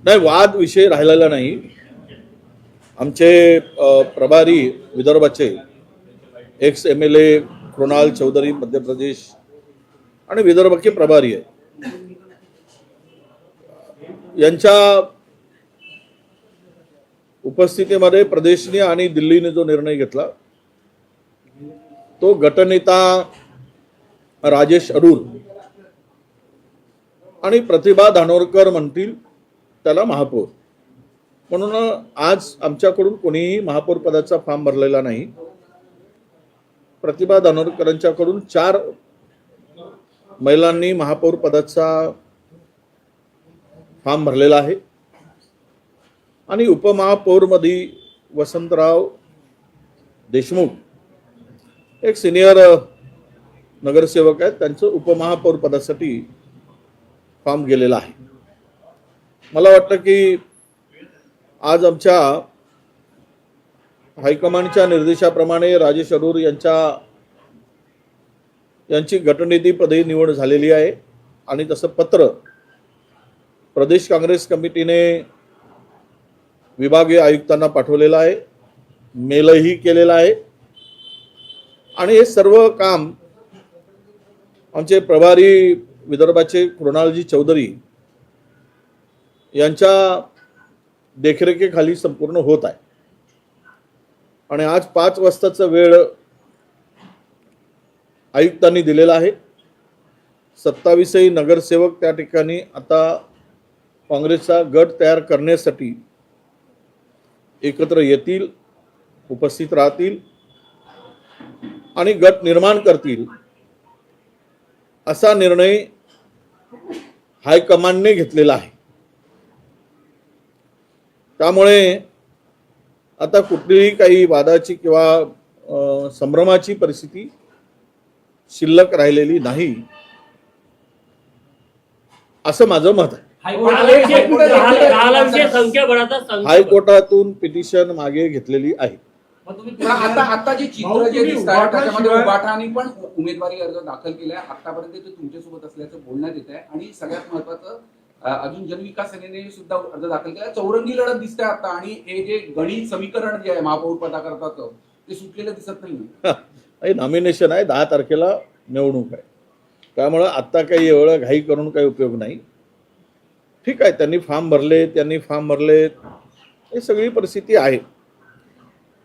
नाही, वाद विषय राहिलेला नाही. आमचे प्रभारी विदर्भाचे एक्स MLA कृणाल चौधरी मध्य प्रदेश आणि विदर्भ के प्रभारी आहे, यांच्या उपस्थितीमध्ये प्रदेशने आणि दिल्लीने जो निर्णय घेतला तो गटनेता राजेश अरूर आणि प्रतिभा धानोरकर म्हणतील त्याला महापौर म्हणून आज आमच्याकडून कोणीही महापौर पदाचा फॉर्म भरलेला नाही. प्रतिभा धानोरकरांच्याकडून 4 महिलांनी महापौर पदाचा फॉर्म भरलेला आहे आणि उपमहापौरमध्ये वसंतराव देशमुख एक सिनियर नगरसेवक आहेत, त्यांचं उपमहापौर पदासाठी फॉर्म गेलेला आहे. मला वाटतं की आज आमच्या हायकमांडच्या निर्देशाप्रमाणे राजेश अरूर यांची गटनेतेपदी निवड झालेली आहे आणि तसं पत्र प्रदेश काँग्रेस कमिटीने विभागीय आयुक्तांना पाठवलेलं आहे, मेलही केलेला आहे आणि हे सर्व काम आमचे प्रभारी विदर्भाचे कृणालजी चौधरी यांच्या देखरेखीखाली संपूर्ण होत आहे. आणि आज 5 वाजताचा वेळ आयुक्तांनी दिलेला आहे. 27 नगरसेवक त्या ठिकाणी आता काँग्रेसचा गट तयार करण्यासाठी एकत्र येतील, उपस्थित राहतील आणि गट निर्माण करतील असा निर्णय हायकमांडने घेतलेला आहे. त्यामुळे आता कुठलीही काही वादाची किंवा संभ्रमाची परिस्थिती शिल्लक राहिलेली नाही असं माझं मत आहे. हायकोर्टातून पिटिशन मागे घेतलेली आहे. आता जे चित्र जे दिसतात त्याच्यामध्ये उभाटाने पण उमेदवारी अर्ज दाखल केलाय. आतापर्यंत ते तुमच्यासोबत असल्याचं बोलण्यात येत आहे आणि सगळ्यात महत्वाचं अजून जनविकास सेनेने सुद्धा अर्ज दाखल केला. चौरंगी लढत दिसते आता आणि हे जे गणित समीकरण जे आहे महापौर पदाकरताचं ते सुटलेलं दिसत नाही. नॉमिनेशन आहे, 10 तारखेला निवडणूक आहे, त्यामुळं आता काही एवढं घाई करून काही उपयोग नाही. ठीक आहे, त्यांनी फॉर्म भरले, हे सगळी परिस्थिती आहे,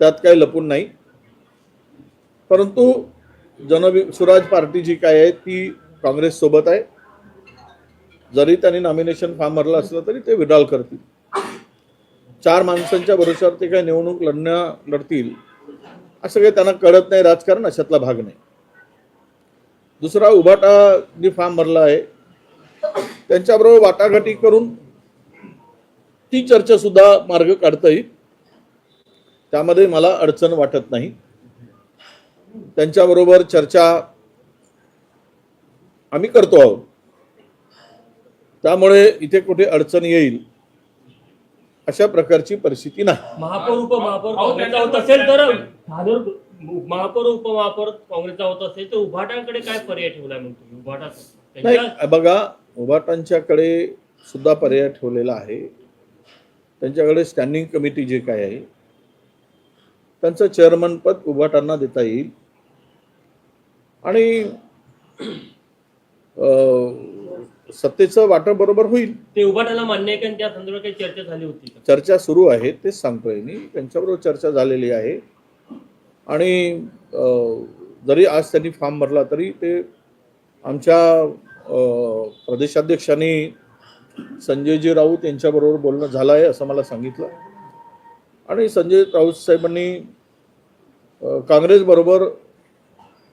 त्यात काही लपून नाही. परंतु स्वराज पार्टी जी काय आहे ती काँग्रेस सोबत आहे. जरी त्यांनी नॉमिनेशन फॉर्म भरला असलं तरी ते विड्रॉल करतील. 4 माणसांच्या भरोश्यावर ते काही निवडणूक लढतील असं काही त्यांना कळत नाही. राजकारण अशातला भाग नाही. दुसरा, उभाटाने फॉर्म भरला आहे, त्यांच्याबरोबर वाटाघाटी करून ती चर्चा सुद्धा मार्ग काढता येईल, त्यामध्ये मला अडचण वाटत नाही. त्यांच्याबरोबर चर्चा आम्ही करतो आहोत, त्यामुळे इथे कुठे अडचण येईल अशा प्रकारची परिस्थिती नाही. महापौर उपमहापौर काँग्रेसचा होत असेल तर महापौर उपमहापौर काँग्रेसचा होत असेल तर उभाटांकडे काय पर्याय ठेवलाय म्हणतो उभाटाचा? नाही, बघा, उभाटांच्याकडे सुद्धा पर्याय ठेवलेला आहे. त्यांच्याकडे स्टँडिंग कमिटी जे काय आहे त्यांचं चेअरमन पद उभाटांना देता येईल आणि सत्तेचं वाटप बरोबर होईल. ते उभाटाला मान्य आहे का? त्या संदर्भात काही चर्चा झाली होती? चर्चा सुरू आहे, तेच सांगतोय मी. त्यांच्याबरोबर चर्चा झालेली आहे आणि जरी आज त्यांनी फॉर्म भरला तरी ते आमच्या प्रदेशाध्यक्षांनी संजयजी राऊत यांच्याबरोबर बोलणं झालं आहे असं मला सांगितलं आणि संजय राऊत साहेबांनी काँग्रेस बरोबर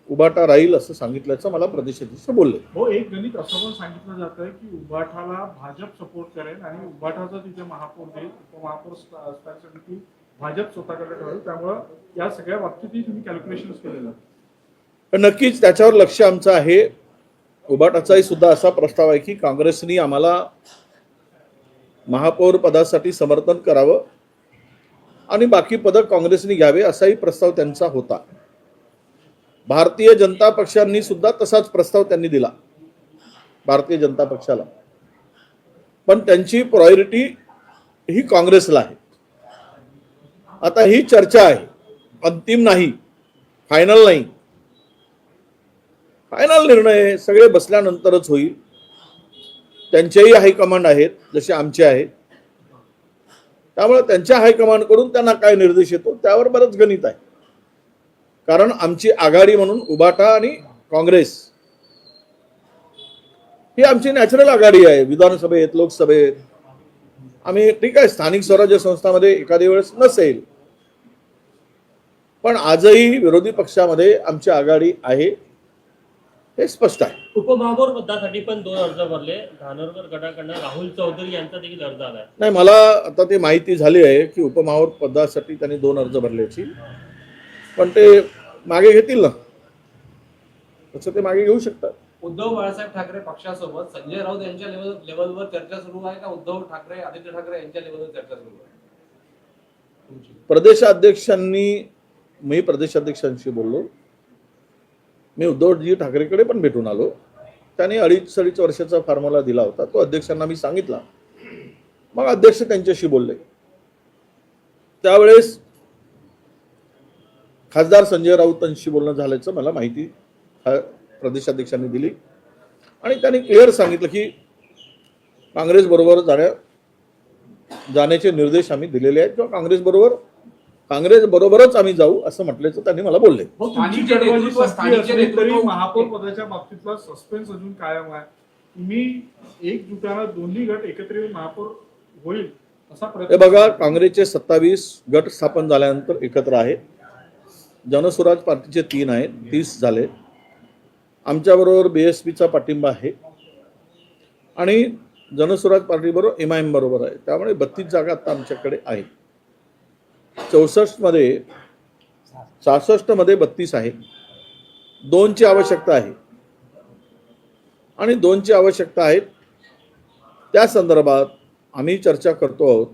उभाटा राहील असं सांगितल्याचं मला प्रदेशाध्यक्ष बोलले. हो, एक गणित असं पण सांगितलं जात आहे की उभाटाला भाजप सपोर्ट करेल आणि उभाटाचा तिथे महापौर देईल, उपमहापौर स्थानासाठी भाजप स्वतःकडे ठेवेल. त्यामुळं या सगळ्या बाबतीतही तुम्ही कॅल्क्युलेशन केलेलं. नक्कीच त्याच्यावर लक्ष आमचं आहे. उभाटाचाही सुद्धा असा प्रस्ताव आहे की काँग्रेसनी आम्हाला महापौर पदासाठी समर्थन करावं आणि बाकी पद काँग्रेसने घ्यावे असाही प्रस्ताव त्यांचा होता. भारतीय जनता पक्षांनी सुद्धा तसाच प्रस्ताव त्यांनी दिला भारतीय जनता पक्षाला, पण त्यांची प्रायोरिटी ही काँग्रेसला आहे. आता ही चर्चा आहे, अंतिम नाही, फायनल नाही. फायनल निर्णय सगळे बसल्यानंतरच होईल. त्यांचेही हायकमांड आहेत जसे आमचे आहेत, त्यामुळे त्यांच्या हायकमांडकडून त्यांना काय निर्देश येतो त्यावर बरंच गणित आहे. कारण आमची आघाडी म्हणून उभाटा आणि काँग्रेस ही आमची नॅचरल आघाडी आहे. विधानसभेत, लोकसभेत आम्ही ठीक आहे, स्थानिक स्वराज्य संस्थांमध्ये एखाद्या वेळेस नसेल, पण आजही विरोधी पक्षामध्ये आमची आघाडी आहे, हे स्पष्ट आहे. उपमहापौर पदासाठी पण 2 अर्ज भरले. धानोरकर गटाकडनं राहुल चौधरी यांचा देखील अर्ज आलाय. नाही, मला आता ते माहिती झाली आहे की उपमहापौर पदासाठी त्यांनी 2 अर्ज भरल्याची, पण ते मागे घेतील ना, तसं ते मागे घेऊ शकतात. उद्धव बाळासाहेब ठाकरे पक्षासोबत संजय राऊत यांच्या लेवलवर चर्चा सुरू आहे का उद्धव ठाकरे आदित्य ठाकरे यांच्या लेवलवर चर्चा सुरू आहे तुमची? मी प्रदेशाध्यक्षांशी बोललो. मी उद्धवजी ठाकरेकडे पण भेटून आलो. त्यांनी 2.5 वर्षाचा फॉर्म्युला दिला होता, तो अध्यक्षांना मी सांगितला. मग अध्यक्ष त्यांच्याशी बोलले. त्यावेळेस खासदार संजय राऊतांशी बोलणं झाल्याचं मला माहिती प्रदेशाध्यक्षांनी दिली आणि त्यांनी क्लिअर सांगितलं की काँग्रेस बरोबर जाण्याचे निर्देश आम्ही दिलेले आहेत किंवा काँग्रेस बरोबरच आम्ही जाऊ असं म्हटल्याचं त्यांनी मला बोलले. स्थानिक नेतृत्व तरी महापौर पदाच्या बाबतीतला सस्पेन्स अजून कायम आहे. तुम्ही एकजुटानं दोन्ही गट एकत्र येऊन महापौर होईल असा हे प्रयत्न बघा, काँग्रेसचे 27 गट स्थापन झाल्यानंतर एकत्र आहेत. जनस्वराज पार्टीचे 3 आहेत, 30 झाले. आमच्याबरोबर BSPचा पाठिंबा आहे आणि जनस्वराज पार्टीबरोबर MIM बरोबर आहे. त्यामुळे 32 जागा आता आमच्याकडे आहेत. 64 मध्ये 32 आहे. 2ची आवश्यकता आहे आणि 2ची आवश्यकता आहे. त्या संदर्भात आम्ही चर्चा करतो आहोत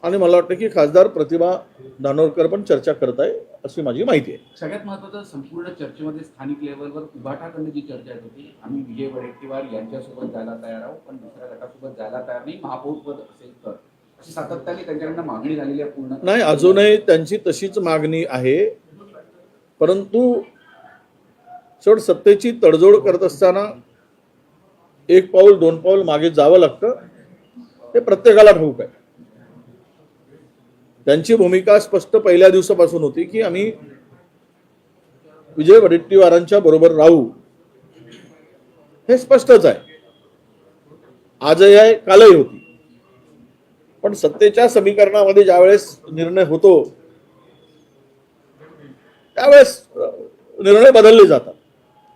आणि मला वाटतं की खासदार प्रतिभा धानोरकर पण चर्चा करत आहे अशी माझी माहिती आहे. सगळ्यात महत्त्वाचं संपूर्ण चर्चेमध्ये स्थानिक लेवलवर उभाटाकडनं जी चर्चा येत होती, आम्ही विजय वडेट्टीवार यांच्यासोबत जायला तयार आहोत पण दुसऱ्या गटासोबत जायला तयार नाही, महापौर पद असेल तर, अशी सातत्याने त्यांच्याकडनं मागणी झालेली आहे. पूर्ण नाही, अजूनही त्यांची तशीच मागणी आहे. परंतु शेवट सत्तेची तडजोड करत असताना 1 पाऊल 2 पाऊल मागे जावं लागतं, हे प्रत्येकाला ठाऊक आहे. त्यांची भूमिका स्पष्ट पहिल्या दिवसापासून होती की आम्ही विजय वडेट्टीवारांच्या बरोबर राहू, हे स्पष्टच आहे. आजही आहे, कालही होती. पण सत्तेच्या समीकरणामध्ये ज्यावेळेस निर्णय होतो त्यावेळेस निर्णय बदलले जातात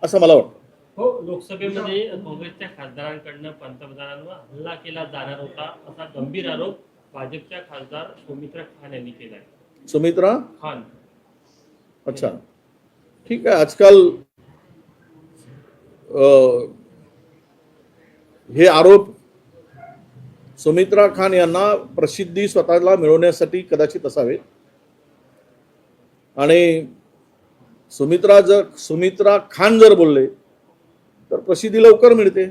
असं मला वाटतं. हो, लोकसभेमध्ये काँग्रेसच्या खासदारांकडनं पंतप्रधानांवर हल्ला केला जाणार होता असा गंभीर आरोप भाजपच्या खासदार सुमित्रा खान यांनी केलाय. सुमित्रा खान, अच्छा, ठीक आहे. आजकाल हे आरोप सुमित्रा खान यांना प्रसिद्धी स्वतःला मिळवण्यासाठी कदाचित असावे आणि सुमित्रा खान जर बोलले तर प्रसिद्धी लवकर मिळते,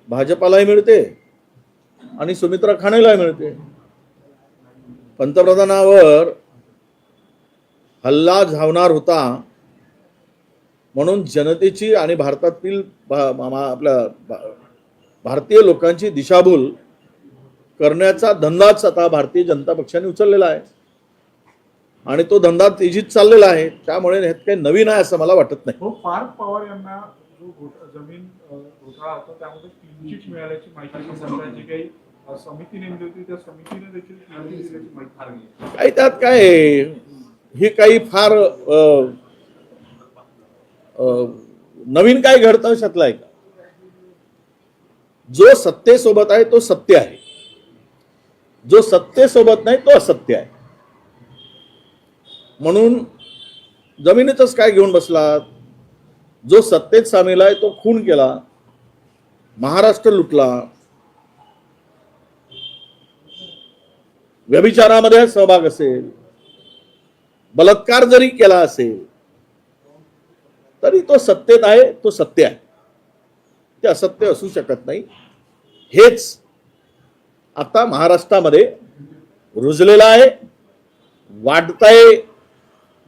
भाजपालाही मिळते आणि सुमित्रा खानलाही मिळते. पंतप्रधानावर हल्ला झावणार होता म्हणून जनतेची आणि भारतातील आपल्या भारतीय लोकांची दिशाभूल करण्याचा धंदाच आता भारतीय जनता पक्षाने उचललेला आहे आणि तो धंदा तेजीत चाललेला आहे. त्यामुळे ह्यात काही नवीन आहे असं मला वाटत नाही. हो, पार्थ पवार यांना जो जमीन घोटाळा होता त्यामध्ये क्लीन चिट मिळाल्याची माहिती सरकारची काही समिती नेमली होती, त्या समितीने देखील दिल्याची माहिती. काही त्यात काय आहे, हे काही फार नवीन काय घडतं शकलं आहे का? जो सत्तेसोबत आहे तो सत्य आहे, जो सत्तेसोबत नाही तो असत्य आहे. म्हणून जमिनीतच काय घेऊन बसलात? जो सत्तेत सामील आहे तो खून केला, महाराष्ट्र लुटला, व्यभिचारामध्ये सहभाग असेल, बलात्कार जरी केला असेल तरी तो सत्तेत आहे, तो सत्य आहे, ते असत्य असू शकत नाही. हेच आता महाराष्ट्रामध्ये रुजलेला आहे, वाढताय,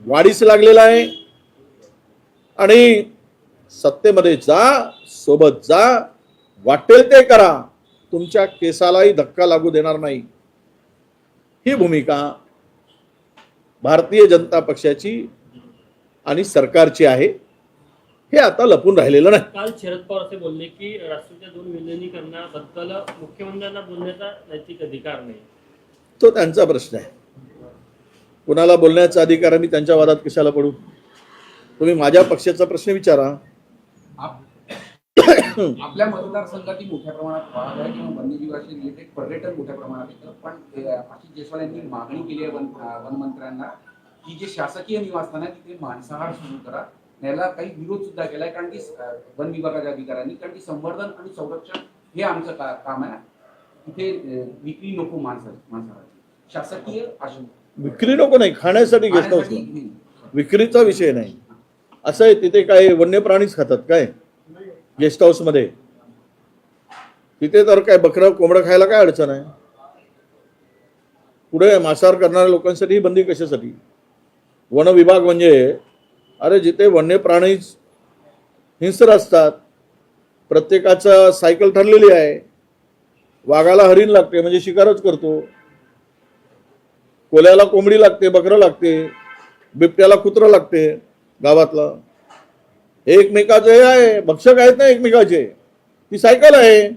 वाढीस लागलेला आहे. आणि सत्तेमध्ये जा, सोबत जा, वाटेल ते करा, तुमच्या केसालाही धक्का लागू देणार नाही. ही भूमिका भारतीय जनता पक्षाची आणि सरकारची आहे. हे आता लपून राहिलेलं नाही. काल शरद पवार असे बोलले की राष्ट्राच्या 2 विलिनीकरणाबद्दल मुख्यमंत्र्यांना बोलण्याचा नैतिक अधिकार नाही. तो त्यांचा प्रश्न आहे. कुणाला बोलण्याचा अधिकार आहे, मी त्यांच्या वादात कशाला पडू? तुम्ही माझ्या पक्षाचा प्रश्न विचारा. आपल्या मतदारसंघात मोठ्या प्रमाणात वाद आहे किंवा वन्यजीवाशी रिलेटेड पर्यटन मोठ्या प्रमाणात येतं, पण आशिष जयस्वाल यांनी मागणी केली आहे वनमंत्र्यांना की जे शासकीय निवासस्थान आहे तिथे मांसाहार सुरू करा. याला काही विरोध सुद्धा केलाय, कारण की वन विभागाच्या अधिकाऱ्यांनी, कारण की संवर्धन आणि संरक्षण हे आमचं काम आहे. तिथे विक्री नको मांसाहाराची, शासकीय विक्री नको नाही, खाण्यासाठी गेस्ट हाऊस. विक्रीचा विषय नाही. असं आहे, तिथे काय वन्य प्राणीच खातात काय गेस्ट हाऊस मध्ये? तिथे तर काय बकरं कोंबडं खायला काय अडचण आहे? पुढे मांसाहार करणाऱ्या लोकांसाठी ही बंदी कशासाठी? वन विभाग म्हणजे अरे जिथे वन्य प्राणी हिंस्र असतात, प्रत्येकाचं सायकल ठरलेली आहे. वाघाला हरिण लागते म्हणजे शिकारच करतो, कोल्याला कोंबडी लागते, बकरं लागते, बिबट्याला कुत्रं लागते. गावातलं एकमेकाचे आहे, भक्षक आहेत ना एकमेकाचे, ती सायकल आहे.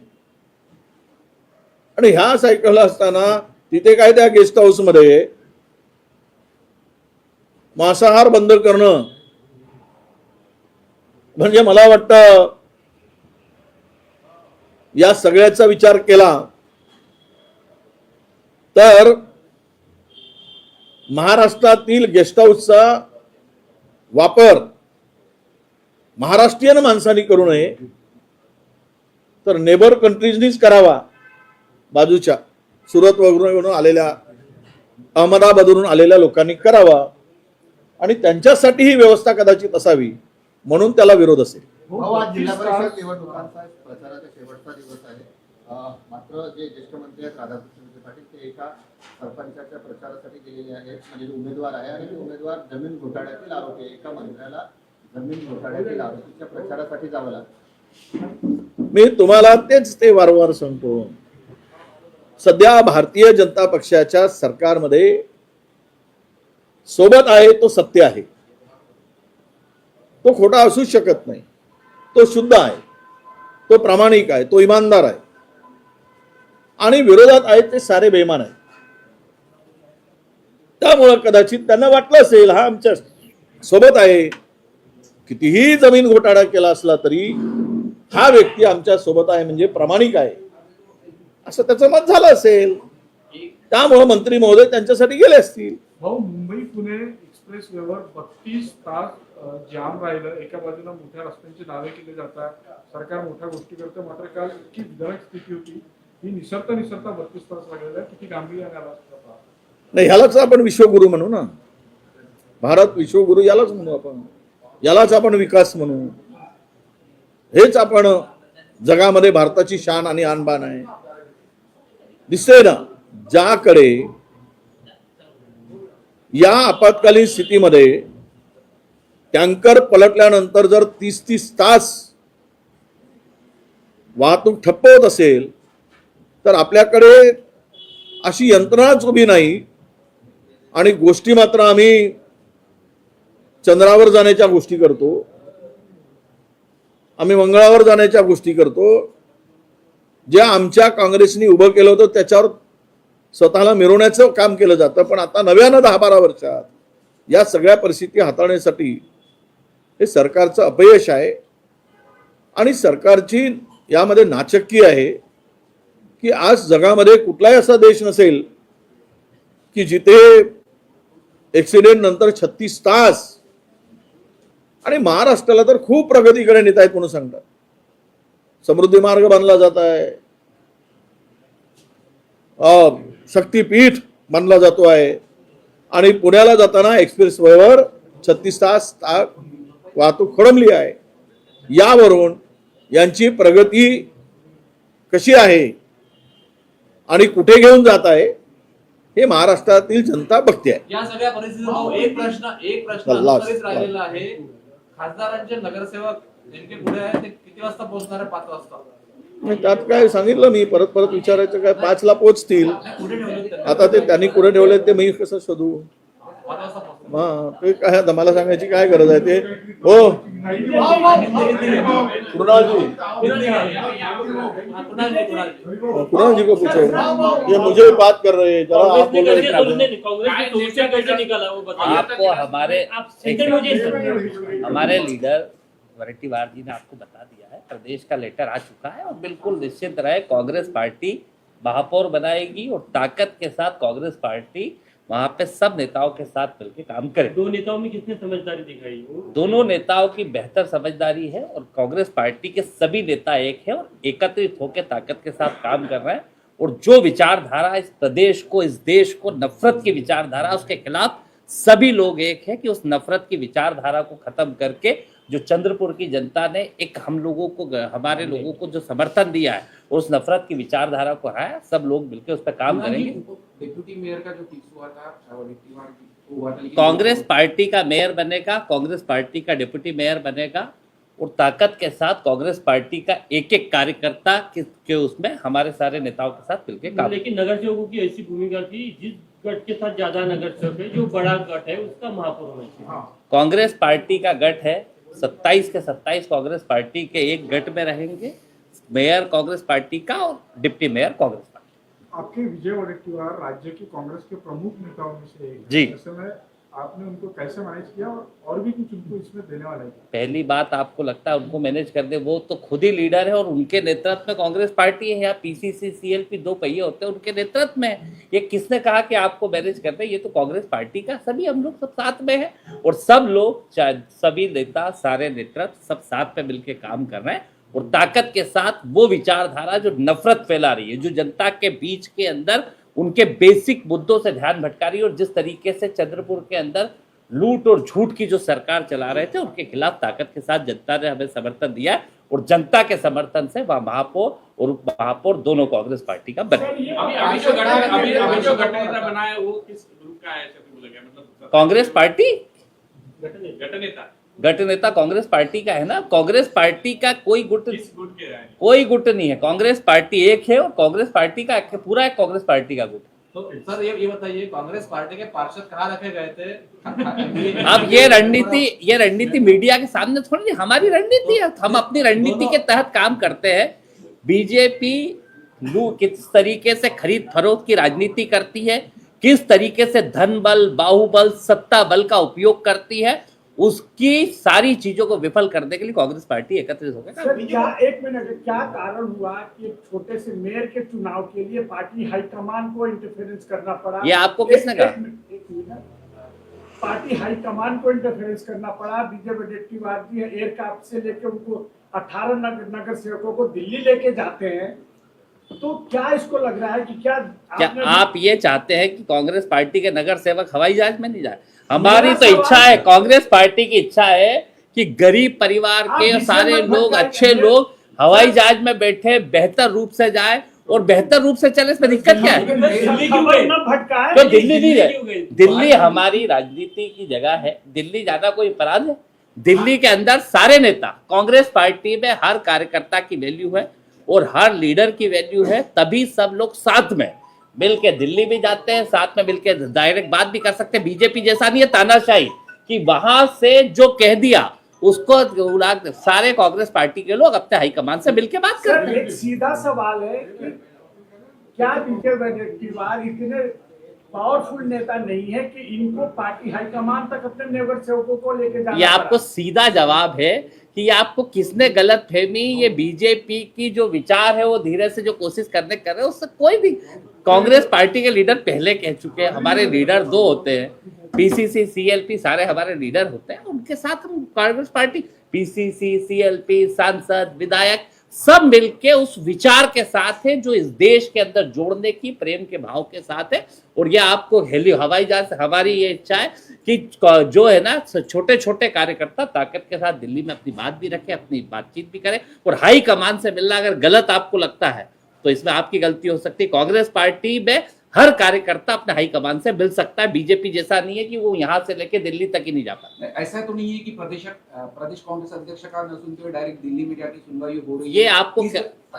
आणि ह्या सायकल असताना तिथे काय त्या गेस्ट हाऊस मध्ये मांसाहार बंद करणं म्हणजे मला वाटतं या सगळ्याचा विचार केला तर महाराष्ट्रातील गेस्ट हाऊसचा वापर महाराष्ट्रीयन माणसांनी करू नये, तर नेबर कंट्रीजनीच करावा. बाजूच्या सुरत वरून आलेल्या, अहमदाबादवरून आलेल्या लोकांनी करावा आणि त्यांच्यासाठी ही व्यवस्था कदाचित असावी, म्हणून त्याला विरोध असेल. आज जिल्हा परिषद निवडणुकांचा प्रचाराचा शेवटचा दिवस आहे. मात्र जे ज्येष्ठ मंत्री आहेत राधाकृष्ण पाटील ते एका सरपंचाच्या प्रचारासाठी गेलेले आहेत, म्हणजे उमेदवार आहे आणि ते उमेदवार जमीन घोटाळ्यातील आरोपी आहे. एका मंत्र्याला जमीन घोटाळ्यातील आरोपीच्या प्रचारासाठी जावं लागतं. मी तुम्हाला ते वारंवार सांगतो. सध्या भारतीय जनता पक्षाच्या सरकारमध्ये सोबत आहे तो सत्य आहे, तो खोटा असू शकत नाही, तो शुद्ध आहे, तो प्रामाणिक आहे, तो इमानदार आहे. आणि विरोधात आहेत ते सारे बेईमान आहेत. त्यामुळं कदाचित त्यांना वाटलं असेल हा आमच्या सोबत आहे, कितीही जमीन घोटाळा केला असला तरी हा व्यक्ती आमच्या सोबत आहे म्हणजे प्रामाणिक आहे, असं त्याचं मत झालं असेल. त्यामुळे मंत्री महोदय त्यांच्यासाठी गेले असतील. भाऊ, मुंबई पुणे एक्सप्रेस वेवर 32 तास जाम राहिलं. एका बाजूला मोठ्या रस्त्यांची नावे केली जातात, सरकार मोठ्या गोष्टी करतं, मात्र काल इतकी विधायक स्थिती होती ही निसरता 32 तास लागलेला. किती गांभीर्याने आला नाही, ह्यालाच आपण विश्वगुरु म्हणू ना. भारत विश्वगुरु यालाच म्हणू आपण, यालाच आपण विकास म्हणू. हेच आपण जगामध्ये भारताची शान आणि आणबाण आहे. दिसतंय ना, ज्याकडे या आपत्कालीन स्थितीमध्ये टँकर पलटल्यानंतर जर 30 तास वाहतूक ठप्प होत असेल तर आपल्याकडे अशी यंत्रणाच उभी नाही. आणि गोष्टी मात्र आम्ही चंद्रावर जाण्याच्या गोष्टी करतो, आम्ही मंगळावर जाण्याच्या गोष्टी करतो. जे आमच्या काँग्रेसने उभं केलं होतं त्याच्यावर स्वतःला मिरवण्याचं काम केलं जातं. पण आता नव्यानं 10-12 वर्षात या सगळ्या परिस्थिती हाताळण्यासाठी हे सरकारचं अपयश आहे. आणि सरकारची यामध्ये नाचक्की आहे की आज जगामध्ये कुठलाही असा देश नसेल की जिथे ऍक्सिडेंट नंतर 36 तास, आणि महाराष्ट्राला तर खूप प्रगतीकडे नेत आहेत म्हणून सांगतात. समृद्धी मार्ग बांधला जात आहे, शक्तीपीठ बांधला जातो आहे, आणि पुण्याला जाताना एक्सप्रेस वेवर 36 तास वाहतूक खोळंबली आहे. यावरून यांची प्रगती कशी आहे आणि कुठे घेऊन जात आहे हे महाराष्ट्रातील जनता बघते आहे. या सगळ्या परिस्थितीत एक प्रश्न अल्लाह. अनुत्तरित राहिलेला आहे. खासदारांचे नगरसेवक नेमके पुढे आहे ते किती वाजता पोहोचणार आहे? 5 वाजता. मग त्यात काय सांगितलं मी, परत परत विचारायचं काय, 5ला पोहोचतील. कुठे ठेवले? आता ते त्यांनी कुठे ठेवले ते मी कसं शोधू? 5 वाजता पोहोचणार. हा ते काय आता मला सांगायची काय गरज आहे ते. हो कुणालजी, कुणाल जी को पूछो, ये मुझे बात कर रहे हैं, जरा आप कांग्रेस ने बोलो। कैसे कांग्रेस ने सोचा कैसे निकाला वो बताइए। आपको हमारे आप सेकंड मुझे सर। हमारे लीडर वरट्टीवार जी ने आपको बता दिया है, प्रदेश का लेटर आ चुका है और बिल्कुल निश्चित रहे कांग्रेस पार्टी महापौर बनाएगी और ताकत के साथ कांग्रेस पार्टी वहां पे सब नेताओं के साथ मिलकर काम करे। दो नेताओं में किसने समझदारी दिखाई? दोनों नेताओं की बेहतर समझदारी है और कांग्रेस पार्टी के सभी नेता एक है और एकत्रित होकर ताकत के साथ काम कर रहे हैं और जो विचारधारा इस प्रदेश को, इस देश को नफरत की विचारधारा, उसके खिलाफ सभी लोग एक है कि उस नफरत की विचारधारा को खत्म करके जो चंद्रपुर की जनता ने एक हम लोगों को, हमारे लोगों को जो समर्थन दिया है और उस नफरत की विचारधारा को हराया, सब लोग मिलकर उस पर काम करेंगे। डेप्यूटी मेयर का जो फिक्स हुआ था वो हुआ था, लेकिन कांग्रेस पार्टी का मेयर बनेगा, कांग्रेस पार्टी का डिप्टी मेयर बनेगा और ताकत के साथ कांग्रेस पार्टी का एक एक कार्यकर्ता के उसमें हमारे सारे नेताओं के साथ मिलकर काम। लेकिन नगर सेवकों की ऐसी भूमिका थी, जिस गठ के साथ ज्यादा नगर सेवक है, जो बड़ा गठ है उसका महापौर होना चाहिए। कांग्रेस पार्टी का गठ है, 27 के 27 कांग्रेस पार्टी के एक गठ में रहेंगे, मेयर कांग्रेस पार्टी का और डिप्टी मेयर कांग्रेस पार्टी। आपके विजय वडेट्टीवार राज्य के कांग्रेस के प्रमुख नेताओं में से एक है। जी। ऐसे में आपने उनको कैसे मैनेज किया और भी कुछ उनको इसमें देने वाला है? पहली बात, आपको लगता है उनको मैनेज कर दे? वो तो खुद ही लीडर है और उनके नेतृत्व में कांग्रेस पार्टी है, या पीसीसी सीएलपी 2 पहिए होते हैं, उनके नेतृत्व में है। ये किसने कहा कि आपको मैनेज कर दे? ये तो कांग्रेस पार्टी का सभी हम लोग सब साथ में है और सब लोग, सभी नेता, सारे नेतृत्व सब साथ में मिलकर काम कर रहे हैं और ताकत के साथ वो विचारधारा जो नफरत फैला रही है, जो जनता के बीच के अंदर उनके बेसिक मुद्दों से ध्यान भटका रही है और जिस तरीके से चंद्रपुर के अंदर लूट और झूठ की जो सरकार चला रहे थे, उनके खिलाफ ताकत के साथ जनता ने हमें समर्थन दिया और जनता के समर्थन से वह महापौर और उप महापौर दोनों कांग्रेस पार्टी का बने। अभी जो गठनेता बना है वो किस ग्रुप का है? मतलब कांग्रेस पार्टी गठनेता गठ नेता कांग्रेस पार्टी का है ना। कांग्रेस पार्टी का कोई गुट किस गुट के है? कोई गुट नहीं है, कांग्रेस पार्टी एक है और कांग्रेस पार्टी का पूरा एक कांग्रेस पार्टी का गुट। तो सर ये बताइए, कांग्रेस पार्टी के पार्षद कहाँ रखे गए थे? अब ये रणनीति मीडिया के सामने थोड़ी नहीं, हमारी रणनीति है, हम अपनी रणनीति के तहत काम करते हैं। बीजेपी किस तरीके से खरीद फरोख्त की राजनीति करती है, किस तरीके से धन बल, बाहुबल, सत्ता बल का उपयोग करती है, उसकी सारी चीजों को विफल करने के लिए कांग्रेस पार्टी एकत्रित हो गई। सर क्या, एक मिनट, क्या कारण हुआ कि एक छोटे से मेयर के चुनाव के लिए पार्टी हाईकमान को इंटरफेरेंस करना पड़ा? ये आपको किसने कहा? एक मिनट, पार्टी हाईकमान को इंटरफेरेंस करना पड़ा। विजय वडेट्टीवार जी एयरक्राफ्ट से लेके उनको 18 नगर सेवकों को दिल्ली लेके जाते हैं, तो क्या इसको लग रहा है कि क्या आप ये चाहते हैं कि कांग्रेस पार्टी के नगर सेवक हवाई जहाज में नहीं जाए? हमारी तो इच्छा है, कांग्रेस पार्टी की इच्छा है कि गरीब परिवार के सारे लोग, अच्छे लोग हवाई जहाज में बैठे, बेहतर रूप से जाए और बेहतर रूप से चले। इसमें दिक्कत क्या है? दिल्ली क्यों गए? भटका तो दिल्ली नहीं है, दिल्ली हमारी राजनीति की जगह है, दिल्ली जाना कोई अपराध है? दिल्ली के अंदर सारे नेता, कांग्रेस पार्टी में हर कार्यकर्ता की वैल्यू है और हर लीडर की वैल्यू है, तभी सब लोग साथ में मिलके दिल्ली भी जाते हैं, साथ में मिलके डायरेक्ट बात भी कर सकते हैं। बीजेपी जैसा नहीं है तानाशाही कि वहां से जो कह दिया उसको उड़ा। सारे कांग्रेस पार्टी के लोग अपने हाईकमान से मिलके बात करते सर हैं। एक सीधा सवाल है कि क्या विजय वडेट्टीवार इतने पावरफुल नेता नहीं है कि इनको पार्टी हाईकमान तक अपने नगर सेवकों को लेके जाना ये आपको पड़ा? सीधा जवाब है कि आपको किसने गलत फहमी। ये बीजेपी की जो विचार है वो धीरे से जो कोशिश कर रहे हैं उससे कोई भी, कांग्रेस पार्टी के लीडर पहले कह चुके हैं, हमारे लीडर 2 होते हैं, पीसीसी सीएलपी सारे हमारे लीडर होते हैं, उनके साथ हम कांग्रेस पार्टी, पीसीसी सीएलपी, सांसद, विधायक सब मिलके उस विचार के साथ है जो इस देश के अंदर जोड़ने की प्रेम के भाव के साथ है। और ये आपको हवाई जहाज से हमारी ये इच्छा है कि जो है ना छोटे छोटे कार्यकर्ता ताकत के साथ दिल्ली में अपनी बात भी रखे, अपनी बातचीत भी करे और हाई कमान से मिलना अगर गलत आपको लगता है तो इसमें आपकी गलती हो सकती है। कांग्रेस पार्टी में हर कार्यकर्ता अपने हाईकमान से मिल सकता है, बीजेपी जैसा नहीं है कि वो यहाँ से लेके दिल्ली तक ही नहीं जा पाता। ऐसा तो नहीं है कि प्रदेश कांग्रेस अध्यक्ष का न सुनते हुए डायरेक्ट दिल्ली में जाके सुनवाई हो रही है। ये आपको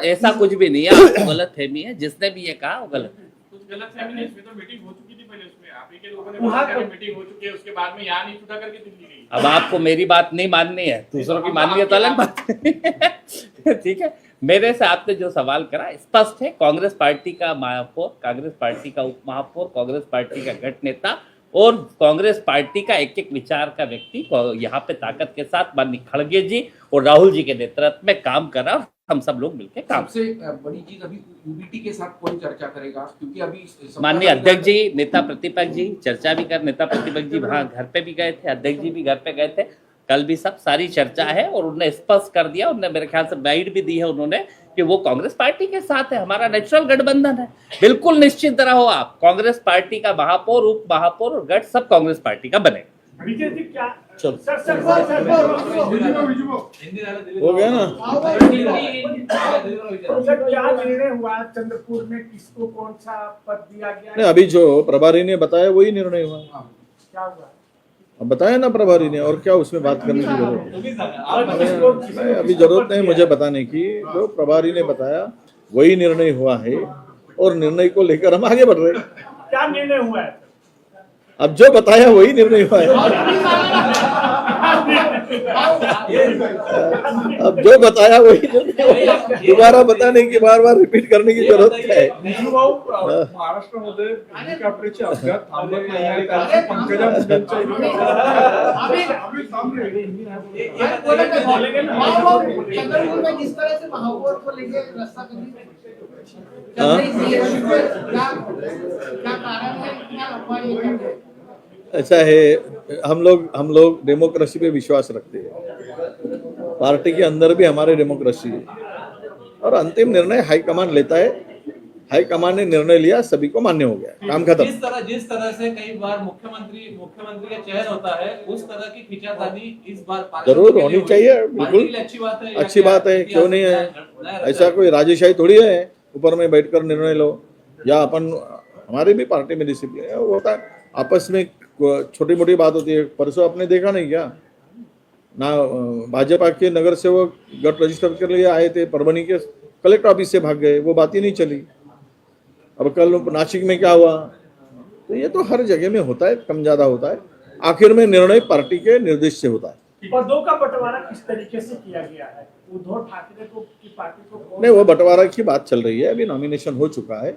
ऐसा कुछ भी नहीं है, आपको गलत फहमी है। जिसने भी ये कहा वो गलत है। कुछ गलत फहमी नहीं, इसमें तो मीटिंग हो चुकी थी पहले, उसमें आप ही के लोगों ने वहाँ बोला कि मीटिंग हो चुकी है, उसके बाद में यहाँ नहीं छुटा करके दिल्ली गई। अब आपको मेरी बात नहीं माननी है, दूसरों की माननी है तो अलग बात है। ठीक है, मेरे से आपने जो सवाल करा स्पष्ट है। कांग्रेस पार्टी का महापौर, कांग्रेस पार्टी का उप महापौर, कांग्रेस पार्टी का गठ नेता और कांग्रेस पार्टी का एक एक विचार का व्यक्ति यहाँ पे ताकत के साथ माननीय खड़गे जी और राहुल जी के नेतृत्व में काम कर रहा, हम सब लोग मिलकर काम। सबसे बड़ी चीज अभी यूबीटी के साथ कौन चर्चा करेगा, क्योंकि अभी माननीय अध्यक्ष जी, नेता प्रतिपक्ष जी चर्चा भी कर, नेता प्रतिपक्ष जी वहाँ घर पे भी गए थे, अध्यक्ष जी भी घर पे गए थे, कल भी सब सारी चर्चा है और उन्होंने स्पष्ट कर दिया, उन्होंने मेरे ख्याल से गाइड भी दी है उन्होंने कि वो कांग्रेस पार्टी के साथ है, हमारा नेचुरल गठबंधन है। बिल्कुल निश्चित रहो आप, कांग्रेस पार्टी का महापौर, उप महापौर और गठ सब कांग्रेस पार्टी का बने। विजय जी क्या चलो सर हो गया ना। सर क्या निर्णय हुआ चंद्रपुर में, किसको कौन सा पद दिया गया? नहीं, अभी जो प्रभारी ने बताया वही निर्णय हुआ। क्या हुआ? अब बताया ना प्रभारी ने, और क्या उसमें बात करने की जरूरत है? नहीं, अभी जरूरत नहीं मुझे बताने की, जो प्रभारी ने बताया वही निर्णय हुआ है और निर्णय को लेकर हम आगे बढ़ रहे हैं। क्या निर्णय हुआ है? अब जो बताया वही निर्णय हुआ है। अब जो बताया वही निर्णय हुआ है। दोबारा बताने की, बार बार रिपीट करने की जरूरत है? महाराष्ट्रामध्ये हेलिकॉप्टरचे अपघात थांबत नाही आणि त्यांची पंकजा मुंडेंच्या चंद्रपुर में जिस तरह से महापौर को लेके रास्ता क्या कारण है, क्या अफवाह है? ऐसा है, हम लोग डेमोक्रेसी पे विश्वास रखते हैं, पार्टी के अंदर भी हमारे डेमोक्रेसी है और अंतिम निर्णय हाईकमान लेता है। हाईकमान ने निर्णय लिया, सभी को मान्य हो गया, काम खत्म। जिस तरह से कई बार मुख्यमंत्री का चयन होता है, उस तरह की खींचातानी इस बार जरूर होनी चाहिए, बिल्कुल अच्छी बात है, क्यों नहीं है? ऐसा कोई राजेशाही थोड़ी है ऊपर में बैठकर निर्णय लो, या अपन हमारी भी पार्टी में डिसिप्लिन है, वो होता है आपस में छोटी मोटी बात होती है। परसों आपने देखा नहीं क्या ना, भाजपा के नगर सेवक गट रजिस्टर के लिए आए थे, परभनी के कलेक्टर ऑफिस से भाग गए, वो बात ही नहीं चली। अब कल नासिक में क्या हुआ? तो ये तो हर जगह में होता है, कम ज्यादा होता है, आखिर में निर्णय पार्टी के निर्देश से होता है। पदों का बंटवारा किस तरीके से किया गया है? उद्धव ठाकरे को की पार्टी को नहीं, वो बंटवारा की बात चल रही है, अभी नॉमिनेशन हो चुका है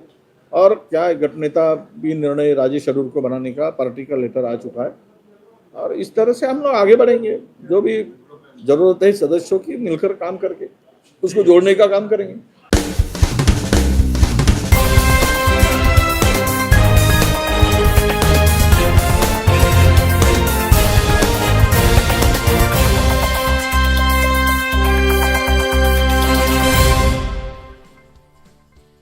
और क्या गठ नेता भी निर्णय राजेश अरूर को बनाने का पार्टी का लेटर आ चुका है और इस तरह से हम लोग आगे बढ़ेंगे। जो भी जरूरत है सदस्यों की, मिलकर काम करके उसको जोड़ने का काम करेंगे।